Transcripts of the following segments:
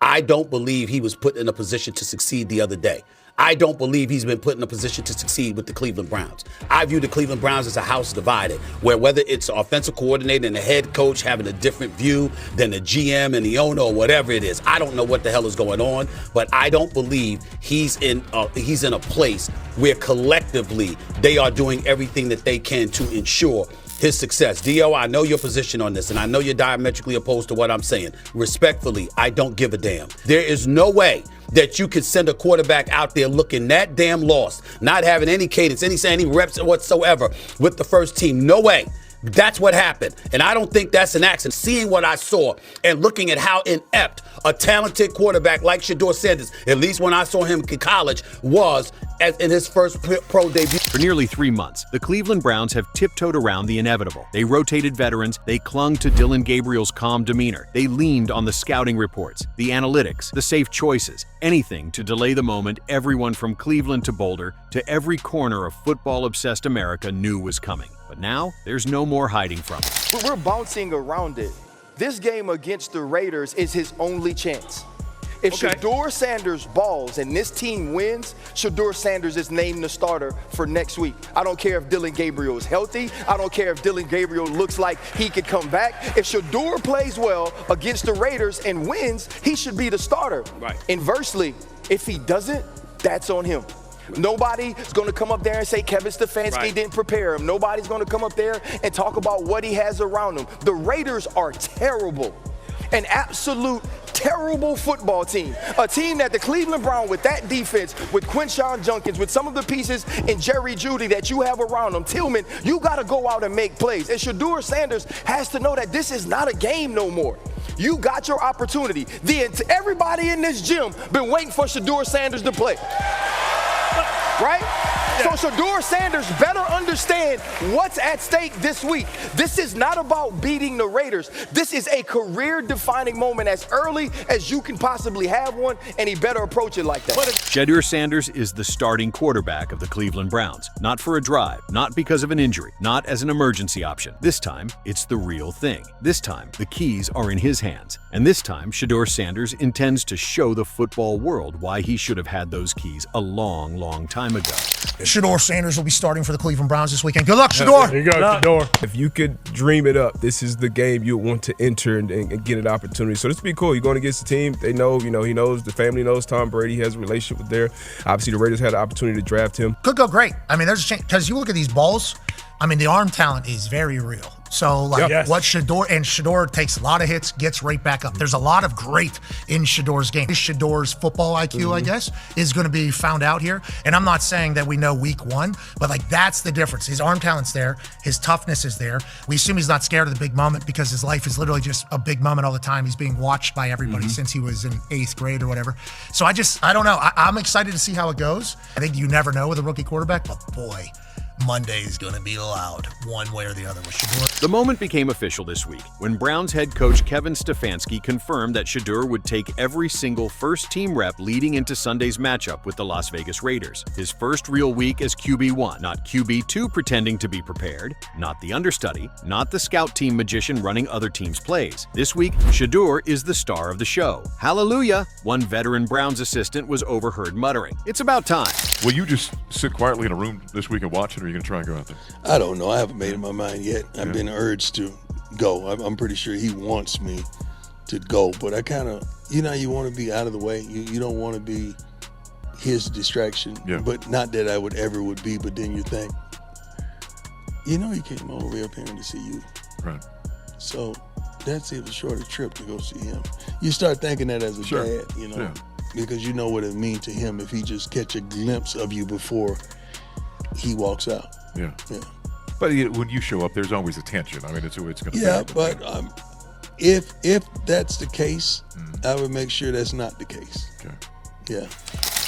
I don't believe he was put in a position to succeed the other day. I don't believe he's been put in a position to succeed with the Cleveland Browns. I view the Cleveland Browns as a house divided, where whether it's the offensive coordinator and the head coach having a different view than the GM and the owner or whatever it is, I don't know what the hell is going on, but I don't believe he's in a place where collectively they are doing everything that they can to ensure his success. Dio, I know your position on this, and I know you're diametrically opposed to what I'm saying. Respectfully, I don't give a damn. There is no way that you could send a quarterback out there looking that damn lost, not having any cadence, any reps whatsoever with the first team. No way. That's what happened. And I don't think that's an accident. Seeing what I saw and looking at how inept a talented quarterback like Shedeur Sanders, at least when I saw him in college, was in his first pro debut. For nearly 3 months, the Cleveland Browns have tiptoed around the inevitable. They rotated veterans, they clung to Dillon Gabriel's calm demeanor, they leaned on the scouting reports, the analytics, the safe choices, anything to delay the moment everyone from Cleveland to Boulder to every corner of football-obsessed America knew was coming. But now, there's no more hiding from it. We're bouncing around it. This game against the Raiders is his only chance. If Shedeur Sanders balls and this team wins, Shedeur Sanders is named the starter for next week. I don't care if Dillon Gabriel is healthy. I don't care if Dillon Gabriel looks like he could come back. If Shedeur plays well against the Raiders and wins, he should be the starter. Right. Inversely, if he doesn't, that's on him. Nobody's going to come up there and say Kevin Stefanski didn't prepare him. Nobody's going to come up there and talk about what he has around him. The Raiders are terrible. An absolute terrible football team. A team that the Cleveland Browns, with that defense, with Quinshon Judkins, with some of the pieces in Jerry Jeudy that you have around them, Tillman, you got to go out and make plays. And Shedeur Sanders has to know that this is not a game no more. You got your opportunity. Everybody in this gym been waiting for Shedeur Sanders to play. Right? Yeah. So Shedeur Sanders better understand what's at stake this week. This is not about beating the Raiders. This is a career-defining moment as early as you can possibly have one, and he better approach it like that. Shedeur Sanders is the starting quarterback of the Cleveland Browns. Not for a drive, not because of an injury, not as an emergency option. This time, it's the real thing. This time, the keys are in his hands. And this time, Shedeur Sanders intends to show the football world why he should have had those keys a long, long time ago. Shedeur Sanders will be starting for the Cleveland Browns this weekend. Good luck, Shedeur. There you go, Shedeur. If you could dream it up, this is the game you want to enter and get an opportunity. So this will be cool. You're going against the team. They know, he knows, the family knows Tom Brady. He has a relationship with there. Obviously, the Raiders had the opportunity to draft him. Could go great. I mean, there's a chance, because you look at these balls, I mean, the arm talent is very real. So, what Shedeur takes a lot of hits, gets right back up. There's a lot of great in Shedeur's game. Shedeur's football IQ, I guess, is going to be found out here. And I'm not saying that we know week one, but that's the difference. His arm talent's there. His toughness is there. We assume he's not scared of the big moment because his life is literally just a big moment all the time. He's being watched by everybody since he was in 8th grade or whatever. So I don't know. I'm excited to see how it goes. I think you never know with a rookie quarterback, but boy, Monday is going to be loud, one way or the other with Shedeur. The moment became official this week when Browns head coach Kevin Stefanski confirmed that Shedeur would take every single first-team rep leading into Sunday's matchup with the Las Vegas Raiders. His first real week as QB1, not QB2 pretending to be prepared, not the understudy, not the scout team magician running other teams' plays. This week, Shedeur is the star of the show. Hallelujah, one veteran Browns assistant was overheard muttering. It's about time. Will you just sit quietly in a room this week and watch it, or are you going to try and go out there? I don't know. I haven't made up my mind yet. I've been urged to go. I'm pretty sure he wants me to go, but I kind of, you want to be out of the way. You don't want to be his distraction, but not that I would be, but then you think, he came all the way up here to see you. Right. So that's a shorter trip to go see him. You start thinking that as a dad, because you know what it means to him if he just catch a glimpse of you before he walks out. Yeah. But when you show up, there's always a tension. I mean, it's going to be. Yeah, but if that's the case, I would make sure that's not the case. Okay. Yeah.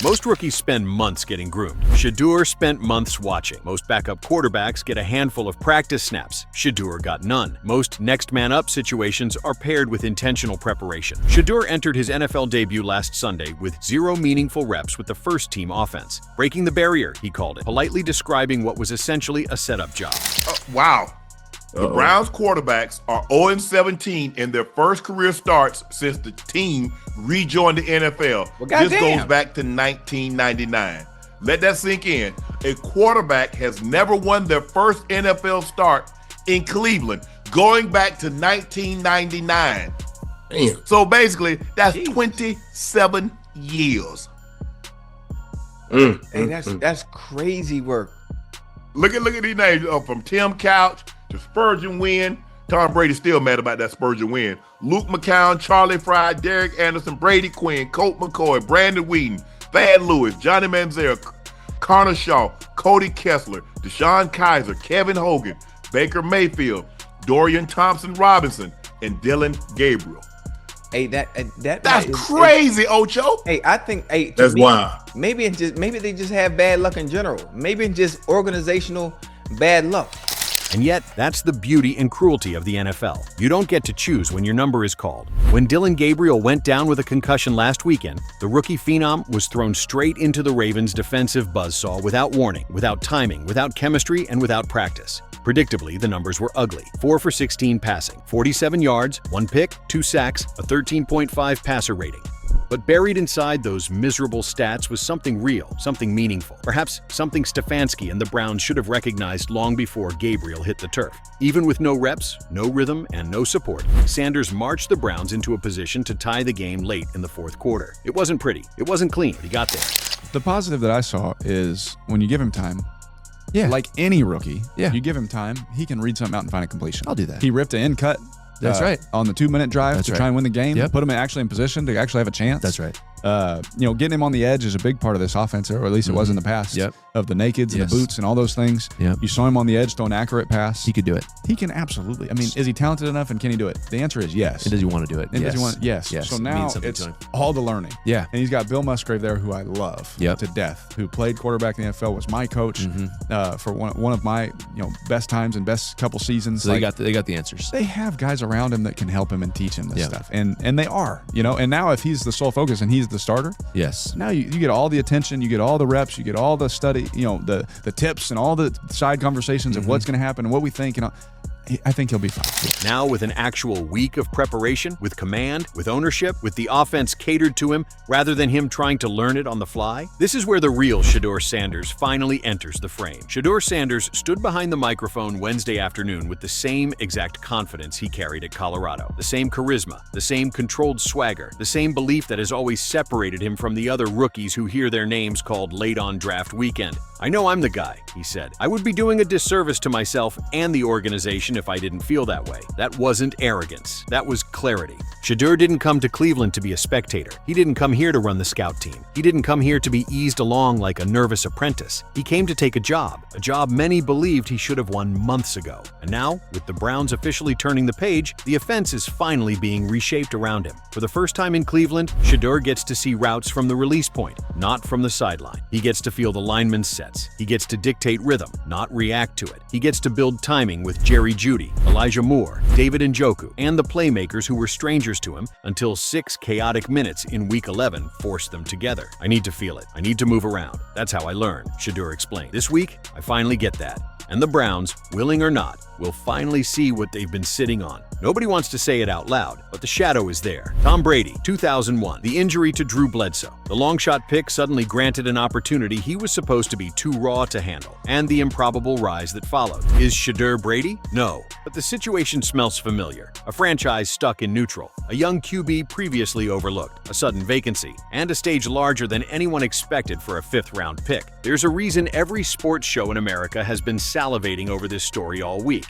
Most rookies spend months getting groomed. Shedeur spent months watching. Most backup quarterbacks get a handful of practice snaps. Shedeur got none. Most next man up situations are paired with intentional preparation. Shedeur entered his NFL debut last Sunday with 0 meaningful reps with the first team offense. Breaking the barrier, he called it, politely describing what was essentially a setup job. Wow. The Browns quarterbacks are 0-17 in their first career starts since the team rejoined the NFL. Well, this goddamn. goes back to 1999. Let that sink in. A quarterback has never won their first NFL start in Cleveland, going back to 1999. Damn. So basically, that's 27 years. Hey, that's crazy work. Look at these names from Tim Couch to Spurgeon Wynn. Tom Brady's still mad about that Spurgeon win. Luke McCown, Charlie Fry, Derek Anderson, Brady Quinn, Colt McCoy, Brandon Whedon, Thad Lewis, Johnny Manziel, Connor Shaw, Cody Kessler, Deshaun Kaiser, Kevin Hogan, Baker Mayfield, Dorian Thompson-Robinson, and Dylan Gabriel. Hey, that's crazy, Ocho. Hey, I think that's wild. Maybe they just have bad luck in general. Maybe it's just organizational bad luck. And yet, that's the beauty and cruelty of the NFL. You don't get to choose when your number is called. When Dylan Gabriel went down with a concussion last weekend, the rookie phenom was thrown straight into the Ravens' defensive buzzsaw without warning, without timing, without chemistry, and without practice. Predictably, the numbers were ugly. 4 for 16 passing, 47 yards, 1 pick, 2 sacks, a 13.5 passer rating. But buried inside those miserable stats was something real, something meaningful. Perhaps something Stefanski and the Browns should have recognized long before Gabriel hit the turf. Even with no reps, no rhythm, and no support, Sanders marched the Browns into a position to tie the game late in the fourth quarter. It wasn't pretty. It wasn't clean, but he got there. The positive that I saw is when you give him time, like any rookie, you give him time, he can read something out and find a completion. I'll do that. He ripped an end cut. That's right. On the 2-minute drive to try and win the game, put him actually in position to actually have a chance. That's right. Getting him on the edge is a big part of this offense, or at least it was in the past, of the nakeds and the boots and all those things. You saw him on the edge throw an accurate pass. He could do it. He can absolutely. I mean, is he talented enough and can he do it? The answer is yes. And does he want to do it? And does he want? Yes. So now it's all the learning. Yeah. And he's got Bill Musgrave there, who I love to death, who played quarterback in the NFL, was my coach for one of my best times and best couple seasons. So they got the answers. They have guys around him that can help him and teach him this stuff, and they are, and now if he's the sole focus and he's the starter, now you get all the attention, you get all the reps, you get all the study, the tips and all the side conversations of what's going to happen and what we think, I think he'll be fine. Now with an actual week of preparation, with command, with ownership, with the offense catered to him, rather than him trying to learn it on the fly, this is where the real Shedeur Sanders finally enters the frame. Shedeur Sanders stood behind the microphone Wednesday afternoon with the same exact confidence he carried at Colorado, the same charisma, the same controlled swagger, the same belief that has always separated him from the other rookies who hear their names called late on draft weekend. "I know I'm the guy," he said. "I would be doing a disservice to myself and the organization if I didn't feel that way." That wasn't arrogance. That was clarity. Shedeur didn't come to Cleveland to be a spectator. He didn't come here to run the scout team. He didn't come here to be eased along like a nervous apprentice. He came to take a job many believed he should have won months ago. And now, with the Browns officially turning the page, the offense is finally being reshaped around him. For the first time in Cleveland, Shedeur gets to see routes from the release point, not from the sideline. He gets to feel the lineman's sets. He gets to dictate rhythm, not react to it. He gets to build timing with Jerry Jeudy, Elijah Moore, David Njoku, and the playmakers who were strangers to him until 6 chaotic minutes in Week 11 forced them together. "I need to feel it. I need to move around. That's how I learn," Shedeur explained. "This week, I finally get that. And the Browns, willing or not, will finally see what they've been sitting on." Nobody wants to say it out loud, but the shadow is there. Tom Brady, 2001, the injury to Drew Bledsoe. The long shot pick suddenly granted an opportunity he was supposed to be too raw to handle, and the improbable rise that followed. Is Shedeur Brady? No, but the situation smells familiar. A franchise stuck in neutral, a young QB previously overlooked, a sudden vacancy, and a stage larger than anyone expected for a 5th-round pick. There's a reason every sports show in America has been salivating over this story all week.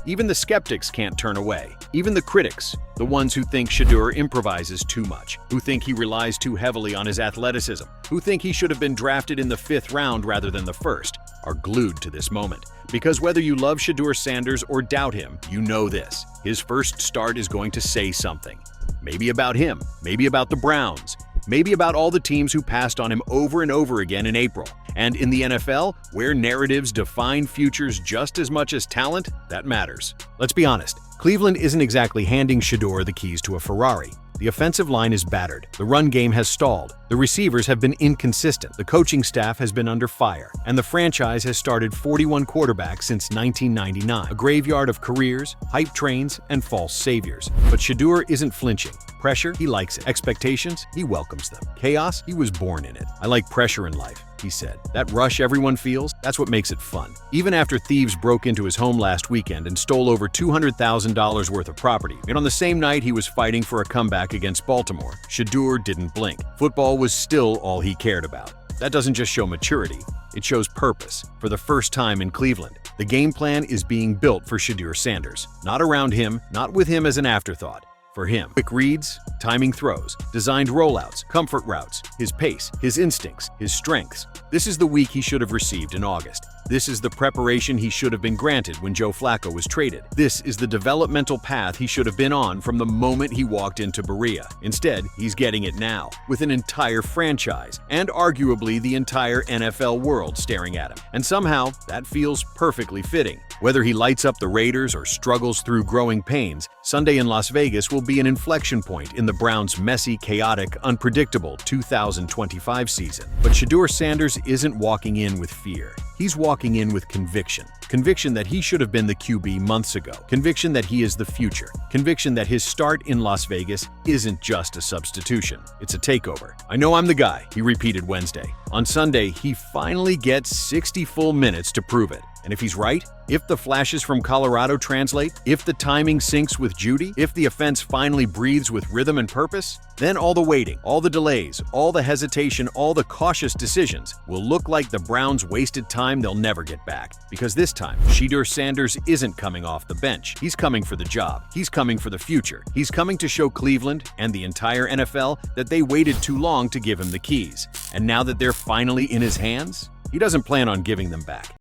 Even the skeptics can't turn away. Even the critics, the ones who think Shedeur improvises too much, who think he relies too heavily on his athleticism, who think he should have been drafted in the 5th round rather than the 1st, are glued to this moment. Because whether you love Shedeur Sanders or doubt him, you know this. His first start is going to say something. Maybe about him, maybe about the Browns, maybe about all the teams who passed on him over and over again in April. And in the NFL, where narratives define futures just as much as talent, that matters. Let's be honest, Cleveland isn't exactly handing Shedeur the keys to a Ferrari. The offensive line is battered, the run game has stalled, The receivers have been inconsistent, the coaching staff has been under fire, and the franchise has started 41 quarterbacks since 1999, a graveyard of careers, hype trains, and false saviors. But Shedeur isn't flinching. Pressure, he likes it. Expectations, he welcomes them. Chaos, he was born in it. I like pressure in life, he said. That rush everyone feels, that's what makes it fun. Even after thieves broke into his home last weekend and stole over $200,000 worth of property, and on the same night he was fighting for a comeback against Baltimore, Shedeur didn't blink. Football was still all he cared about. That doesn't just show maturity, it shows purpose. For the first time in Cleveland, the game plan is being built for Shedeur Sanders. Not around him, not with him as an afterthought. For him, quick reads, timing throws, designed rollouts, comfort routes, his pace, his instincts, his strengths. This is the week he should have received in August. This is the preparation he should have been granted when Joe Flacco was traded. This is the developmental path he should have been on from the moment he walked into Berea. Instead, he's getting it now, with an entire franchise and arguably the entire NFL world staring at him. And somehow, that feels perfectly fitting. Whether he lights up the Raiders or struggles through growing pains, Sunday in Las Vegas will be an inflection point in the Browns' messy, chaotic, unpredictable 2025 season. But Shedeur Sanders isn't walking in with fear. He's walking in with conviction. Conviction that he should have been the QB months ago. Conviction that he is the future. Conviction that his start in Las Vegas isn't just a substitution. It's a takeover. I know I'm the guy, he repeated Wednesday. On Sunday, he finally gets 60 full minutes to prove it. And if he's right, if the flashes from Colorado translate, if the timing syncs with Judy, if the offense finally breathes with rhythm and purpose, then all the waiting, all the delays, all the hesitation, all the cautious decisions will look like the Browns' wasted time they'll never get back. Because this time, Shedeur Sanders isn't coming off the bench. He's coming for the job. He's coming for the future. He's coming to show Cleveland and the entire NFL that they waited too long to give him the keys. And now that they're finally in his hands, he doesn't plan on giving them back.